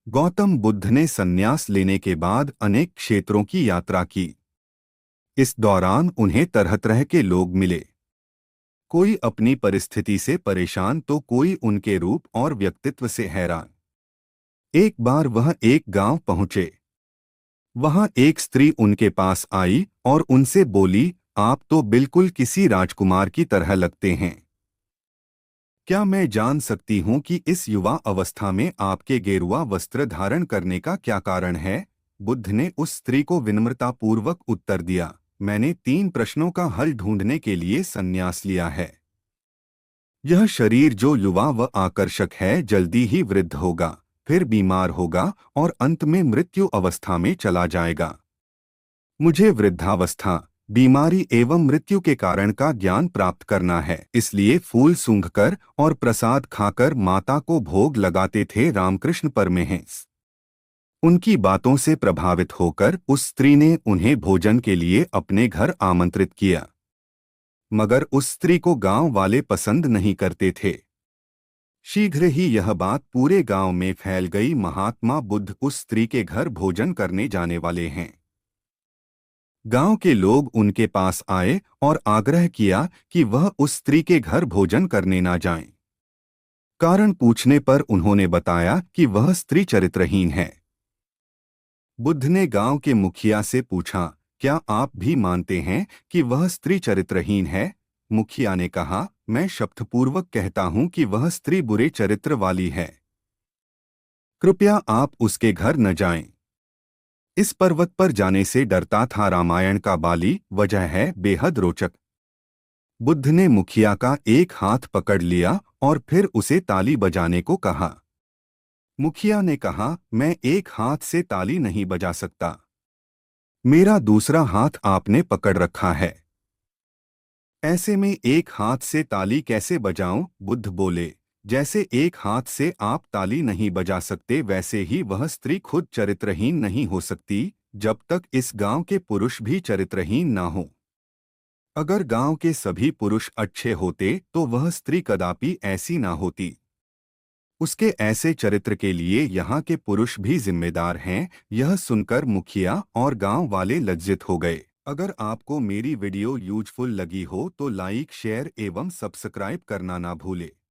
गौतम बुद्ध ने संन्यास लेने के बाद अनेक क्षेत्रों की यात्रा की। इस दौरान उन्हें तरह तरह के लोग मिले। कोई अपनी परिस्थिति से परेशान तो कोई उनके रूप और व्यक्तित्व से हैरान। एक बार वह एक गांव पहुंचे। वहां एक स्त्री उनके पास आई और उनसे बोली, आप तो बिल्कुल किसी राजकुमार की तरह लगते हैं। क्या मैं जान सकती हूं कि इस युवा अवस्था में आपके गेरुआ वस्त्र धारण करने का क्या कारण है? बुद्ध ने उस स्त्री को विनम्रतापूर्वक उत्तर दिया, मैंने 3 प्रश्नों का हल ढूंढने के लिए संन्यास लिया है। यह शरीर जो युवा व आकर्षक है जल्दी ही वृद्ध होगा, फिर बीमार होगा और अंत में मृत्यु अवस्था में चला जाएगा। मुझे वृद्धावस्था, बीमारी एवं मृत्यु के कारण का ज्ञान प्राप्त करना है। इसलिए फूल सूंघकर और प्रसाद खाकर माता को भोग लगाते थे रामकृष्ण परमहंस। उनकी बातों से प्रभावित होकर उस स्त्री ने उन्हें भोजन के लिए अपने घर आमंत्रित किया। मगर उस स्त्री को गांव वाले पसंद नहीं करते थे। शीघ्र ही यह बात पूरे गांव में फैल गई, महात्मा बुद्ध उस स्त्री के घर भोजन करने जाने वाले हैं। गांव के लोग उनके पास आए और आग्रह किया कि वह उस स्त्री के घर भोजन करने ना जाएं। कारण पूछने पर उन्होंने बताया कि वह स्त्री चरित्रहीन है। बुद्ध ने गांव के मुखिया से पूछा, क्या आप भी मानते हैं कि वह स्त्री चरित्रहीन है? मुखिया ने कहा, मैं शपथपूर्वक कहता हूं कि वह स्त्री बुरे चरित्र वाली है। कृपया आप उसके घर न जाएं। इस पर्वत पर जाने से डरता था रामायण का बाली, वजह है बेहद रोचक। बुद्ध ने मुखिया का एक हाथ पकड़ लिया और फिर उसे ताली बजाने को कहा। मुखिया ने कहा, मैं एक हाथ से ताली नहीं बजा सकता। मेरा दूसरा हाथ आपने पकड़ रखा है। ऐसे में एक हाथ से ताली कैसे बजाऊं? बुद्ध बोले, जैसे एक हाथ से आप ताली नहीं बजा सकते वैसे ही वह स्त्री खुद चरित्रहीन नहीं हो सकती जब तक इस गांव के पुरुष भी चरित्रहीन ना हो। अगर गांव के सभी पुरुष अच्छे होते तो वह स्त्री कदापि ऐसी ना होती। उसके ऐसे चरित्र के लिए यहाँ के पुरुष भी जिम्मेदार हैं। यह सुनकर मुखिया और गांव वाले लज्जित हो गए। अगर आपको मेरी वीडियो यूजफुल लगी हो तो लाइक, शेयर एवं सब्सक्राइब करना ना भूले।